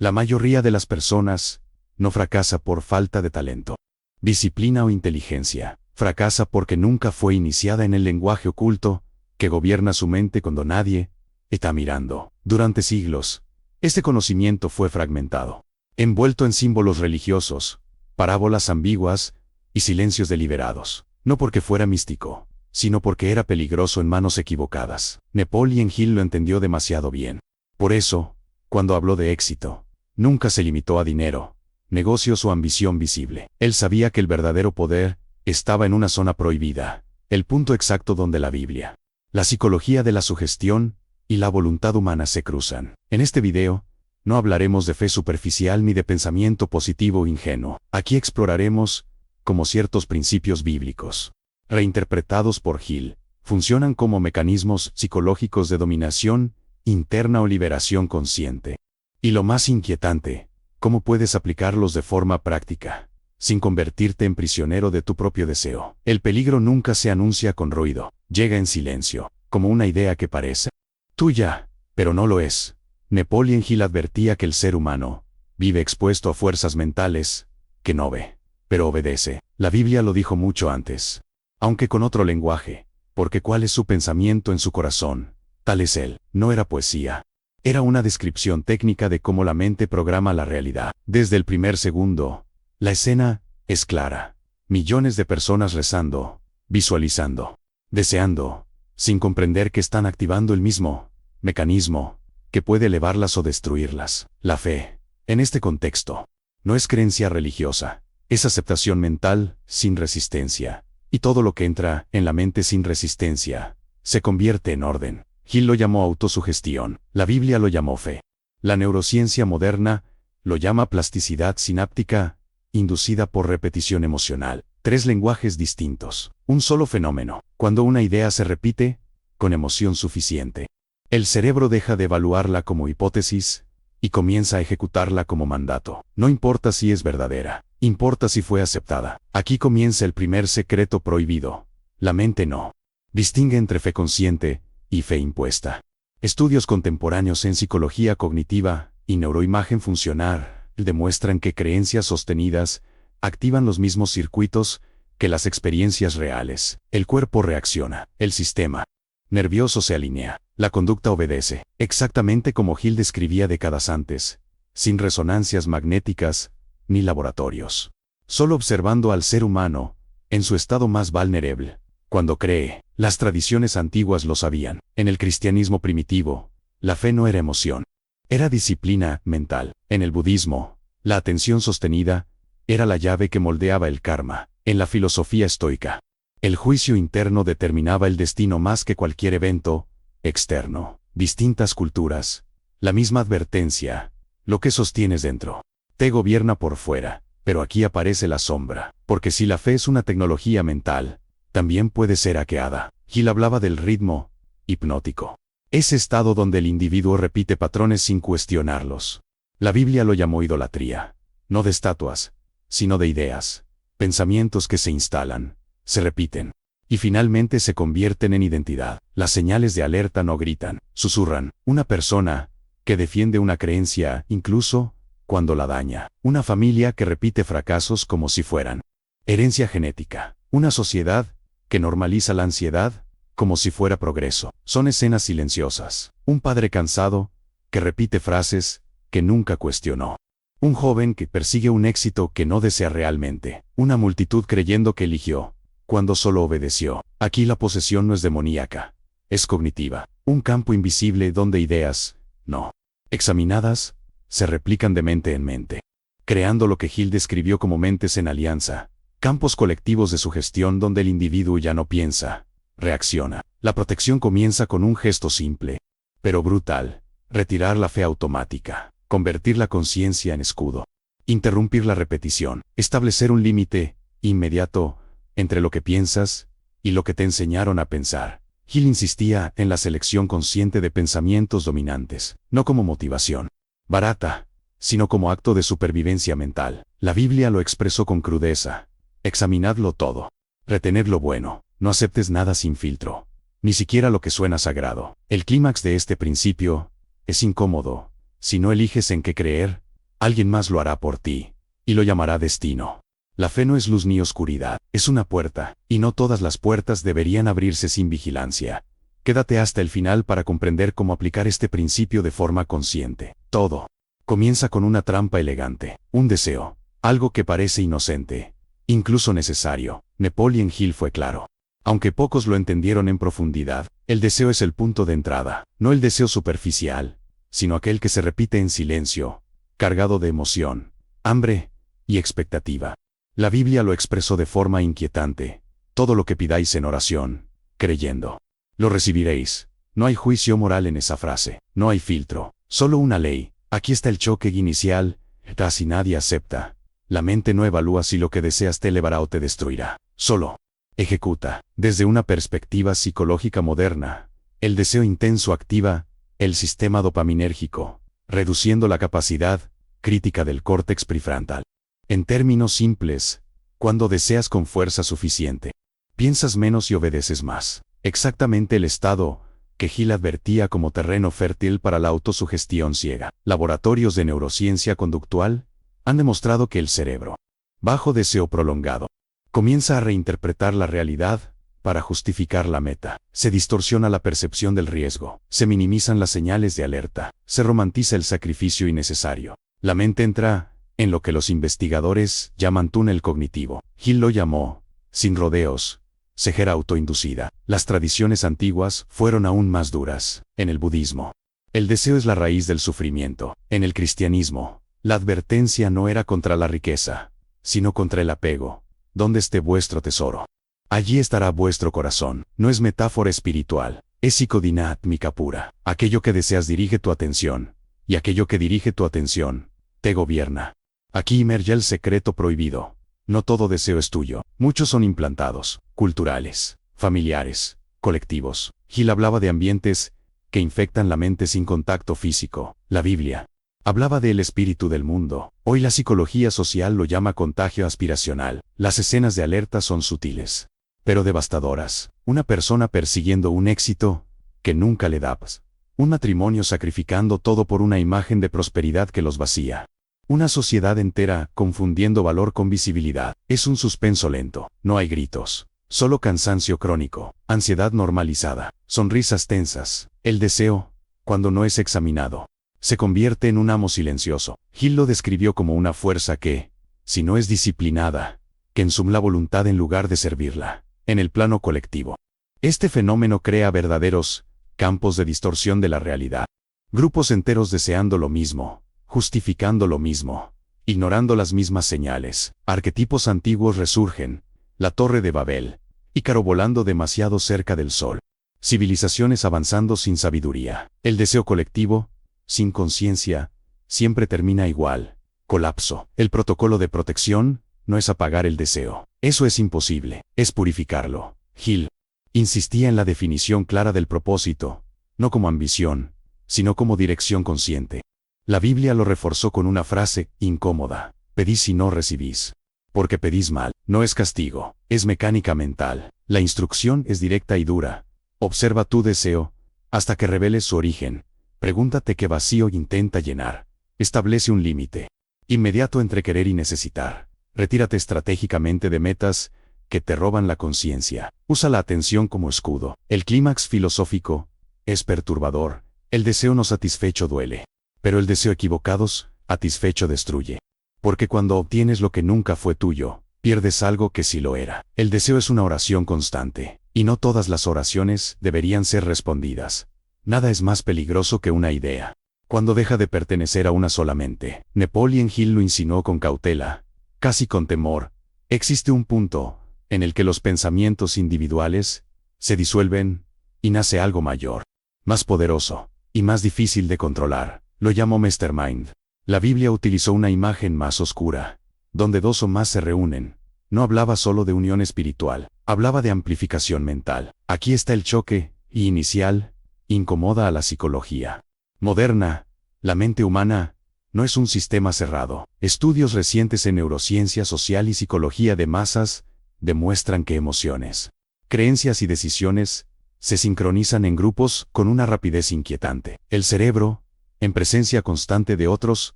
La mayoría de las personas no fracasa por falta de talento, disciplina o inteligencia. Fracasa porque nunca fue iniciada en el lenguaje oculto que gobierna su mente cuando nadie está mirando. Durante siglos, este conocimiento fue fragmentado, envuelto en símbolos religiosos, parábolas ambiguas y silencios deliberados. No porque fuera místico, sino porque era peligroso en manos equivocadas. Napoleon Hill lo entendió demasiado bien. Por eso, cuando habló de éxito, nunca se limitó a dinero, negocios o ambición visible. Él sabía que el verdadero poder estaba en una zona prohibida, el punto exacto donde la Biblia, la psicología de la sugestión y la voluntad humana se cruzan. En este video, no hablaremos de fe superficial ni de pensamiento positivo ingenuo. Aquí exploraremos cómo ciertos principios bíblicos, reinterpretados por Hill, funcionan como mecanismos psicológicos de dominación interna o liberación consciente. Y lo más inquietante, cómo puedes aplicarlos de forma práctica, sin convertirte en prisionero de tu propio deseo. El peligro nunca se anuncia con ruido, llega en silencio, como una idea que parece tuya, pero no lo es. Napoleon Hill advertía que el ser humano vive expuesto a fuerzas mentales que no ve, pero obedece. La Biblia lo dijo mucho antes, aunque con otro lenguaje, porque cuál es su pensamiento en su corazón, tal es él. No era poesía. Era una descripción técnica de cómo la mente programa la realidad. Desde el primer segundo, la escena es clara. Millones de personas rezando, visualizando, deseando, sin comprender que están activando el mismo mecanismo que puede elevarlas o destruirlas. La fe, en este contexto, no es creencia religiosa, es aceptación mental sin resistencia. Y todo lo que entra en la mente sin resistencia se convierte en orden. Hill lo llamó autosugestión, la Biblia lo llamó fe. La neurociencia moderna lo llama plasticidad sináptica, inducida por repetición emocional. Tres lenguajes distintos, un solo fenómeno. Cuando una idea se repite, con emoción suficiente, el cerebro deja de evaluarla como hipótesis y comienza a ejecutarla como mandato. No importa si es verdadera, importa si fue aceptada. Aquí comienza el primer secreto prohibido. La mente no distingue entre fe consciente y fe impuesta. Estudios contemporáneos en psicología cognitiva y neuroimagen funcional demuestran que creencias sostenidas activan los mismos circuitos que las experiencias reales. El cuerpo reacciona, el sistema nervioso se alinea, la conducta obedece, exactamente como Hill describía décadas antes, sin resonancias magnéticas ni laboratorios. Solo observando al ser humano en su estado más vulnerable, cuando cree. Las tradiciones antiguas lo sabían. En el cristianismo primitivo, la fe no era emoción, era disciplina mental. En el budismo, la atención sostenida era la llave que moldeaba el karma. En la filosofía estoica, el juicio interno determinaba el destino más que cualquier evento externo. Distintas culturas, la misma advertencia: lo que sostienes dentro te gobierna por fuera. Pero aquí aparece la sombra, porque si la fe es una tecnología mental, también puede ser hackeada. Hill hablaba del ritmo hipnótico, ese estado donde el individuo repite patrones sin cuestionarlos. La Biblia lo llamó idolatría, no de estatuas, sino de ideas, pensamientos que se instalan, se repiten, y finalmente se convierten en identidad. Las señales de alerta no gritan, susurran. Una persona que defiende una creencia, incluso cuando la daña. Una familia que repite fracasos como si fueran herencia genética. Una sociedad que normaliza la ansiedad como si fuera progreso. Son escenas silenciosas. Un padre cansado que repite frases que nunca cuestionó. Un joven que persigue un éxito que no desea realmente. Una multitud creyendo que eligió cuando solo obedeció. Aquí la posesión no es demoníaca, es cognitiva. Un campo invisible donde ideas, no examinadas, se replican de mente en mente, creando lo que Hill describió como mentes en alianza. Campos colectivos de sugestión donde el individuo ya no piensa, reacciona. La protección comienza con un gesto simple, pero brutal: retirar la fe automática, convertir la conciencia en escudo, interrumpir la repetición, establecer un límite inmediato entre lo que piensas y lo que te enseñaron a pensar. Hill insistía en la selección consciente de pensamientos dominantes, no como motivación barata, sino como acto de supervivencia mental. La Biblia lo expresó con crudeza: examinadlo todo, retened lo bueno, no aceptes nada sin filtro, ni siquiera lo que suena sagrado. El clímax de este principio es incómodo. Si no eliges en qué creer, Alguien más lo hará por ti, y lo llamará destino. La fe no es luz ni oscuridad, es una puerta, y no todas las puertas deberían abrirse sin vigilancia. Quédate hasta el final para comprender cómo aplicar este principio de forma consciente. Todo comienza con una trampa elegante, un deseo, algo que parece inocente, incluso necesario. Napoleon Hill fue claro. Aunque pocos lo entendieron en profundidad, el deseo es el punto de entrada, no el deseo superficial, sino aquel que se repite en silencio, cargado de emoción, hambre y expectativa. La Biblia lo expresó de forma inquietante: todo lo que pidáis en oración, creyendo, lo recibiréis. No hay juicio moral en esa frase, no hay filtro, solo una ley. Aquí está el choque inicial: casi nadie acepta. La mente no evalúa si lo que deseas te elevará o te destruirá, solo ejecuta. Desde una perspectiva psicológica moderna, el deseo intenso activa el sistema dopaminérgico, reduciendo la capacidad crítica del córtex prefrontal. En términos simples, cuando deseas con fuerza suficiente, piensas menos y obedeces más. Exactamente el estado que Hill advertía como terreno fértil para la autosugestión ciega. Laboratorios de neurociencia conductual han demostrado que el cerebro, bajo deseo prolongado, comienza a reinterpretar la realidad para justificar la meta. Se distorsiona la percepción del riesgo, se minimizan las señales de alerta, se romantiza el sacrificio innecesario. La mente entra en lo que los investigadores llaman túnel cognitivo. Hill lo llamó, sin rodeos, ceguera autoinducida. Las tradiciones antiguas fueron aún más duras. En el budismo, el deseo es la raíz del sufrimiento. En el cristianismo, la advertencia no era contra la riqueza, sino contra el apego. ¿Dónde esté vuestro tesoro? Allí estará vuestro corazón. No es metáfora espiritual, es psicodinamia pura. Aquello que deseas dirige tu atención, y aquello que dirige tu atención te gobierna. Aquí emerge el secreto prohibido. No todo deseo es tuyo. Muchos son implantados, culturales, familiares, colectivos. Hill hablaba de ambientes que infectan la mente sin contacto físico. La Biblia hablaba del espíritu del mundo. Hoy la psicología social lo llama contagio aspiracional. Las escenas de alerta son sutiles, pero devastadoras. Una persona persiguiendo un éxito que nunca le das. Un matrimonio sacrificando todo por una imagen de prosperidad que los vacía. Una sociedad entera confundiendo valor con visibilidad. Es un suspenso lento. No hay gritos, solo cansancio crónico, ansiedad normalizada, sonrisas tensas. El deseo, cuando no es examinado, se convierte en un amo silencioso. Hill lo describió como una fuerza que, si no es disciplinada, que ensumla la voluntad en lugar de servirla. En el plano colectivo, este fenómeno crea verdaderos campos de distorsión de la realidad. Grupos enteros deseando lo mismo, justificando lo mismo, ignorando las mismas señales. Arquetipos antiguos resurgen: la Torre de Babel, Ícaro volando demasiado cerca del sol. Civilizaciones avanzando sin sabiduría. El deseo colectivo, sin conciencia, siempre termina igual: colapso. El protocolo de protección no es apagar el deseo. Eso es imposible, es purificarlo. Hill insistía en la definición clara del propósito, no como ambición, sino como dirección consciente. La Biblia lo reforzó con una frase incómoda: pedís y no recibís. Porque pedís mal. No es castigo, es mecánica mental. La instrucción es directa y dura. Observa tu deseo hasta que reveles su origen. Pregúntate qué vacío intenta llenar. Establece un límite inmediato entre querer y necesitar. Retírate estratégicamente de metas que te roban la conciencia. Usa la atención como escudo. El clímax filosófico es perturbador. El deseo no satisfecho duele, pero el deseo equivocado, satisfecho, destruye. Porque cuando obtienes lo que nunca fue tuyo, pierdes algo que sí lo era. El deseo es una oración constante, y no todas las oraciones deberían ser respondidas. Nada es más peligroso que una idea cuando deja de pertenecer a una sola mente. Napoleon Hill lo insinuó con cautela, casi con temor. Existe un punto en el que los pensamientos individuales se disuelven y nace algo mayor, más poderoso y más difícil de controlar. Lo llamó Mastermind. La Biblia utilizó una imagen más oscura, donde dos o más se reúnen. No hablaba solo de unión espiritual, hablaba de amplificación mental. Aquí está el choque inicial, incomoda a la psicología moderna. La mente humana no es un sistema cerrado. Estudios recientes en neurociencia social y psicología de masas demuestran que emociones, creencias y decisiones se sincronizan en grupos con una rapidez inquietante. El cerebro, en presencia constante de otros,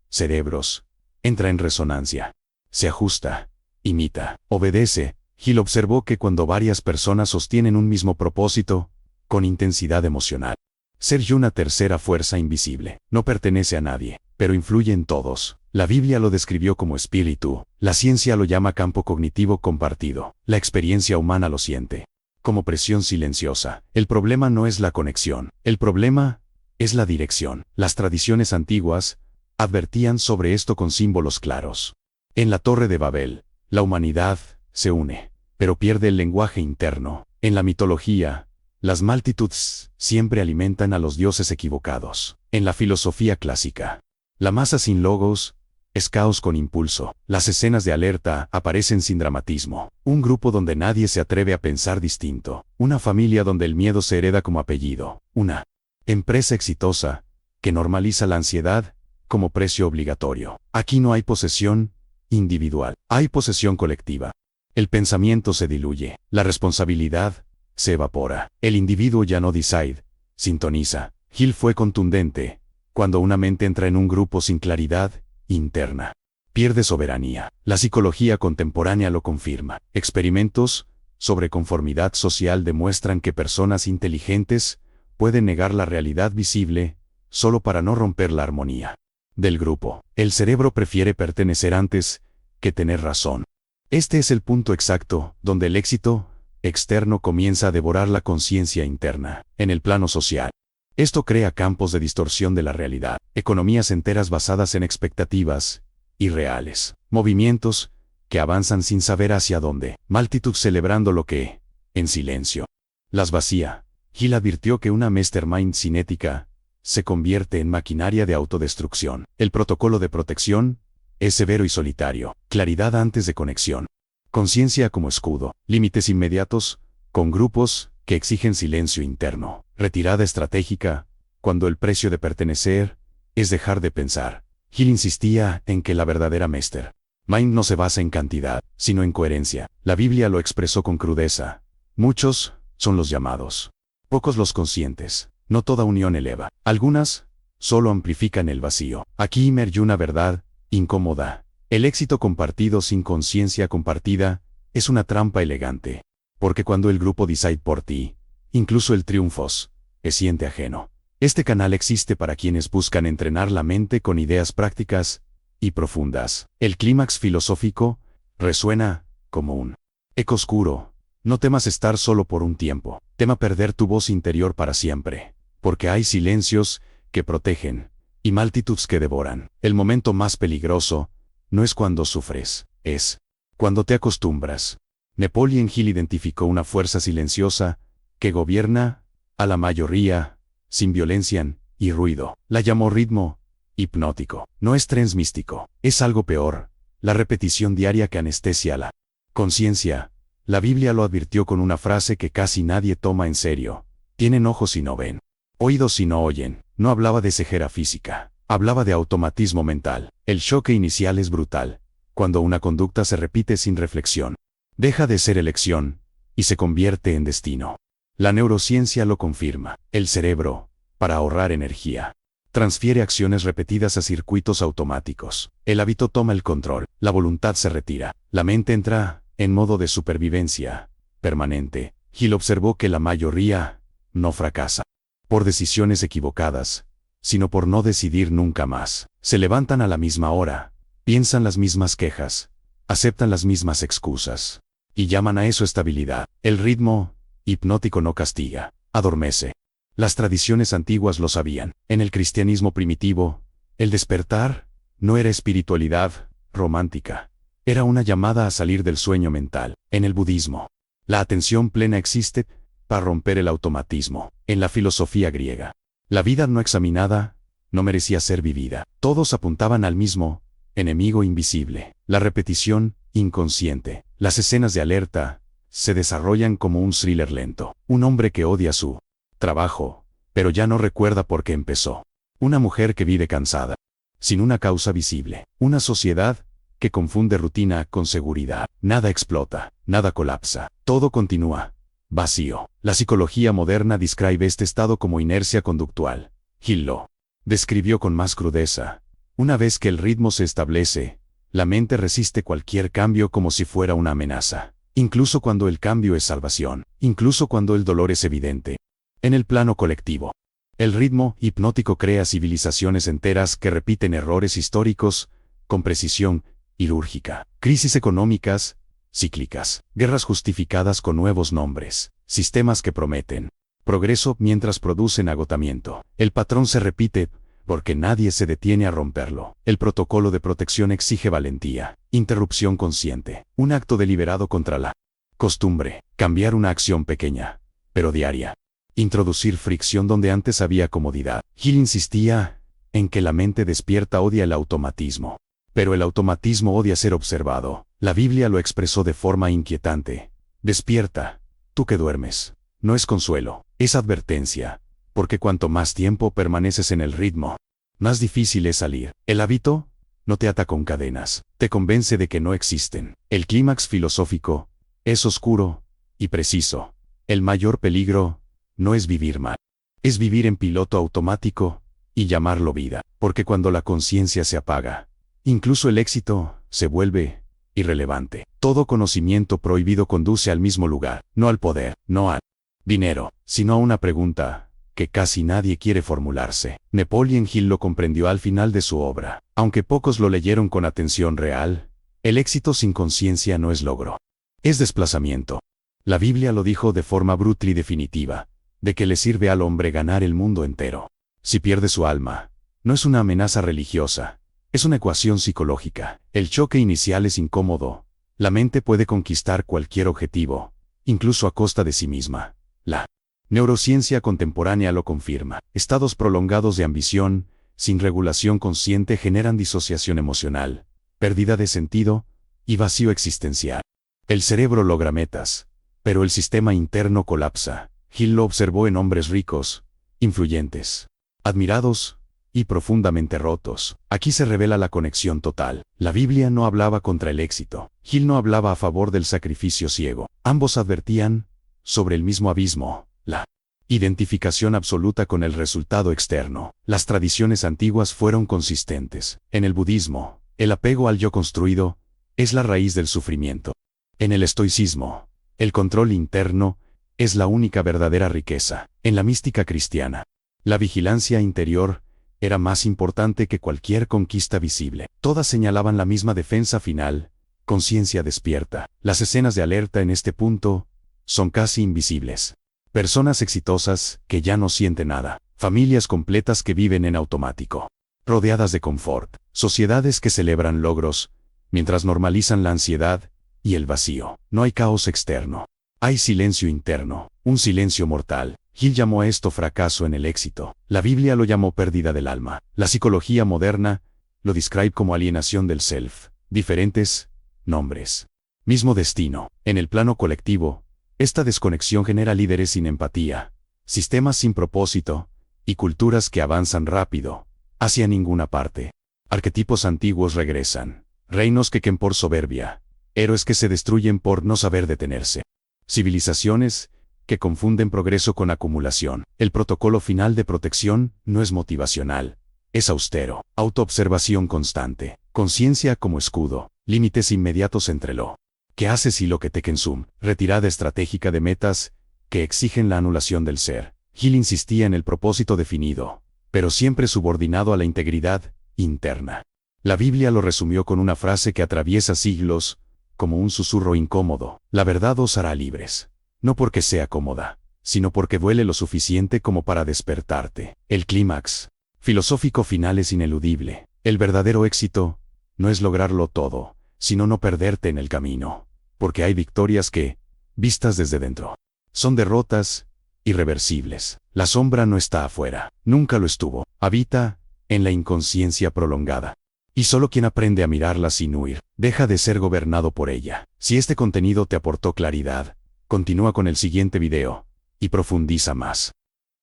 cerebros, entra en resonancia. Se ajusta, imita, obedece. Hill observó que cuando varias personas sostienen un mismo propósito, con intensidad emocional, surge una tercera fuerza invisible. No pertenece a nadie, pero influye en todos. La Biblia lo describió como espíritu, la ciencia lo llama campo cognitivo compartido, la experiencia humana lo siente como presión silenciosa. El problema no es la conexión, el problema es la dirección. Las tradiciones antiguas advertían sobre esto con símbolos claros. En la Torre de Babel, la humanidad se une, pero pierde el lenguaje interno. En la mitología, las multitudes siempre alimentan a los dioses equivocados. En la filosofía clásica, la masa sin logos es caos con impulso. Las escenas de alerta aparecen sin dramatismo. Un grupo donde nadie se atreve a pensar distinto. Una familia donde el miedo se hereda como apellido. Una empresa exitosa que normaliza la ansiedad como precio obligatorio. Aquí no hay posesión individual, hay posesión colectiva. El pensamiento se diluye, la responsabilidad se evapora. El individuo ya no decide, sintoniza. Hill fue contundente. Cuando una mente entra en un grupo sin claridad interna, pierde soberanía. La psicología contemporánea lo confirma. Experimentos sobre conformidad social demuestran que personas inteligentes pueden negar la realidad visible solo para no romper la armonía del grupo. El cerebro prefiere pertenecer antes que tener razón. Este es el punto exacto donde el éxito externo comienza a devorar la conciencia interna. En el plano social, esto crea campos de distorsión de la realidad, economías enteras basadas en expectativas irreales, movimientos que avanzan sin saber hacia dónde, multitud celebrando lo que, en silencio, las vacía. Hill advirtió que una mastermind cinética se convierte en maquinaria de autodestrucción. El protocolo de protección es severo y solitario, claridad antes de conexión, conciencia como escudo, límites inmediatos, con grupos que exigen silencio interno, retirada estratégica, cuando el precio de pertenecer es dejar de pensar. Hill insistía en que la verdadera mastermind no se basa en cantidad, sino en coherencia. La Biblia lo expresó con crudeza. Muchos son los llamados, pocos los conscientes. No toda unión eleva. Algunas solo amplifican el vacío. Aquí emerge una verdad incómoda. El éxito compartido sin conciencia compartida es una trampa elegante. Porque cuando el grupo decide por ti, incluso el triunfo se siente ajeno. Este canal existe para quienes buscan entrenar la mente con ideas prácticas y profundas. El clímax filosófico resuena como un eco oscuro. No temas estar solo por un tiempo. Tema perder tu voz interior para siempre. Porque hay silencios que protegen y multitudes que devoran. El momento más peligroso no es cuando sufres, es cuando te acostumbras. Napoleon Hill identificó una fuerza silenciosa que gobierna a la mayoría sin violencia y ruido. La llamó ritmo hipnótico. No es trance místico, es algo peor, la repetición diaria que anestesia la conciencia. La Biblia lo advirtió con una frase que casi nadie toma en serio. Tienen ojos y no ven, oídos y no oyen. No hablaba de ceguera física, hablaba de automatismo mental. El choque inicial es brutal, cuando una conducta se repite sin reflexión. Deja de ser elección y se convierte en destino. La neurociencia lo confirma. El cerebro, para ahorrar energía, transfiere acciones repetidas a circuitos automáticos. El hábito toma el control, la voluntad se retira, la mente entra en modo de supervivencia permanente. Hill observó que la mayoría no fracasa por decisiones equivocadas, sino por no decidir nunca más. Se levantan a la misma hora, piensan las mismas quejas, aceptan las mismas excusas, y llaman a eso estabilidad. El ritmo hipnótico no castiga, adormece. Las tradiciones antiguas lo sabían. En el cristianismo primitivo, el despertar no era espiritualidad romántica, era una llamada a salir del sueño mental. En el budismo, la atención plena existe para romper el automatismo. En la filosofía griega, la vida no examinada no merecía ser vivida. Todos apuntaban al mismo enemigo invisible. La repetición inconsciente. Las escenas de alerta se desarrollan como un thriller lento. Un hombre que odia su trabajo, pero ya no recuerda por qué empezó. Una mujer que vive cansada, sin una causa visible. Una sociedad que confunde rutina con seguridad. Nada explota, nada colapsa, todo continúa. Vacío. La psicología moderna describe este estado como inercia conductual. Hill lo describió con más crudeza Una vez que el ritmo se establece, la mente resiste cualquier cambio como si fuera una amenaza, incluso cuando el cambio es salvación, incluso cuando el dolor es evidente. En el plano colectivo, el ritmo hipnótico crea civilizaciones enteras que repiten errores históricos con precisión quirúrgica, crisis económicas cíclicas, guerras justificadas con nuevos nombres, sistemas que prometen progreso mientras producen agotamiento. El patrón se repite porque nadie se detiene a romperlo. El protocolo de protección exige valentía, interrupción consciente, un acto deliberado contra la costumbre, cambiar una acción pequeña, pero diaria, introducir fricción donde antes había comodidad. Hill insistía en que la mente despierta odia el automatismo, pero el automatismo odia ser observado. La Biblia lo expresó de forma inquietante. Despierta, tú que duermes. No es consuelo, es advertencia, porque cuanto más tiempo permaneces en el ritmo, más difícil es salir. El hábito no te ata con cadenas, te convence de que no existen. El clímax filosófico es oscuro y preciso. El mayor peligro no es vivir mal, es vivir en piloto automático y llamarlo vida, porque cuando la conciencia se apaga, incluso el éxito se vuelve irrelevante. Todo conocimiento prohibido conduce al mismo lugar, no al poder, no al dinero, sino a una pregunta que casi nadie quiere formularse. Napoleon Hill lo comprendió al final de su obra. Aunque pocos lo leyeron con atención real, el éxito sin conciencia no es logro, es desplazamiento. La Biblia lo dijo de forma brutal y definitiva. ¿De qué le sirve al hombre ganar el mundo entero si pierde su alma? No es una amenaza religiosa, es una ecuación psicológica. El choque inicial es incómodo. La mente puede conquistar cualquier objetivo, incluso a costa de sí misma. La neurociencia contemporánea lo confirma. Estados prolongados de ambición, sin regulación consciente, generan disociación emocional, pérdida de sentido y vacío existencial. El cerebro logra metas, pero el sistema interno colapsa. Hill lo observó en hombres ricos, influyentes, admirados y profundamente rotos. Aquí se revela la conexión total. La Biblia no hablaba contra el éxito. Hill no hablaba a favor del sacrificio ciego. Ambos advertían sobre el mismo abismo, la identificación absoluta con el resultado externo. Las tradiciones antiguas fueron consistentes. En el budismo, el apego al yo construido es la raíz del sufrimiento. En el estoicismo, el control interno es la única verdadera riqueza. En la mística cristiana, la vigilancia interior era más importante que cualquier conquista visible. Todas señalaban la misma defensa final, conciencia despierta. Las escenas de alerta en este punto son casi invisibles. Personas exitosas que ya no sienten nada. Familias completas que viven en automático, rodeadas de confort. Sociedades que celebran logros, mientras normalizan la ansiedad y el vacío. No hay caos externo. Hay silencio interno, un silencio mortal. Hill llamó a esto fracaso en el éxito. La Biblia lo llamó pérdida del alma. La psicología moderna lo describe como alienación del self. Diferentes nombres, mismo destino. En el plano colectivo, esta desconexión genera líderes sin empatía, sistemas sin propósito y culturas que avanzan rápido hacia ninguna parte. Arquetipos antiguos regresan, reinos que queman por soberbia, héroes que se destruyen por no saber detenerse, civilizaciones que confunden progreso con acumulación. El protocolo final de protección no es motivacional, es austero. Autoobservación constante, conciencia como escudo, límites inmediatos entre lo que haces y lo que te consume, retirada estratégica de metas que exigen la anulación del ser. Hill insistía en el propósito definido, pero siempre subordinado a la integridad interna. La Biblia lo resumió con una frase que atraviesa siglos, como un susurro incómodo: la verdad os hará libres. No porque sea cómoda, sino porque duele lo suficiente como para despertarte. El clímax filosófico final es ineludible. El verdadero éxito no es lograrlo todo, sino no perderte en el camino. Porque hay victorias que, vistas desde dentro, son derrotas irreversibles. La sombra no está afuera, nunca lo estuvo. Habita en la inconsciencia prolongada. Y solo quien aprende a mirarla sin huir, deja de ser gobernado por ella. Si este contenido te aportó claridad, continúa con el siguiente video y profundiza más.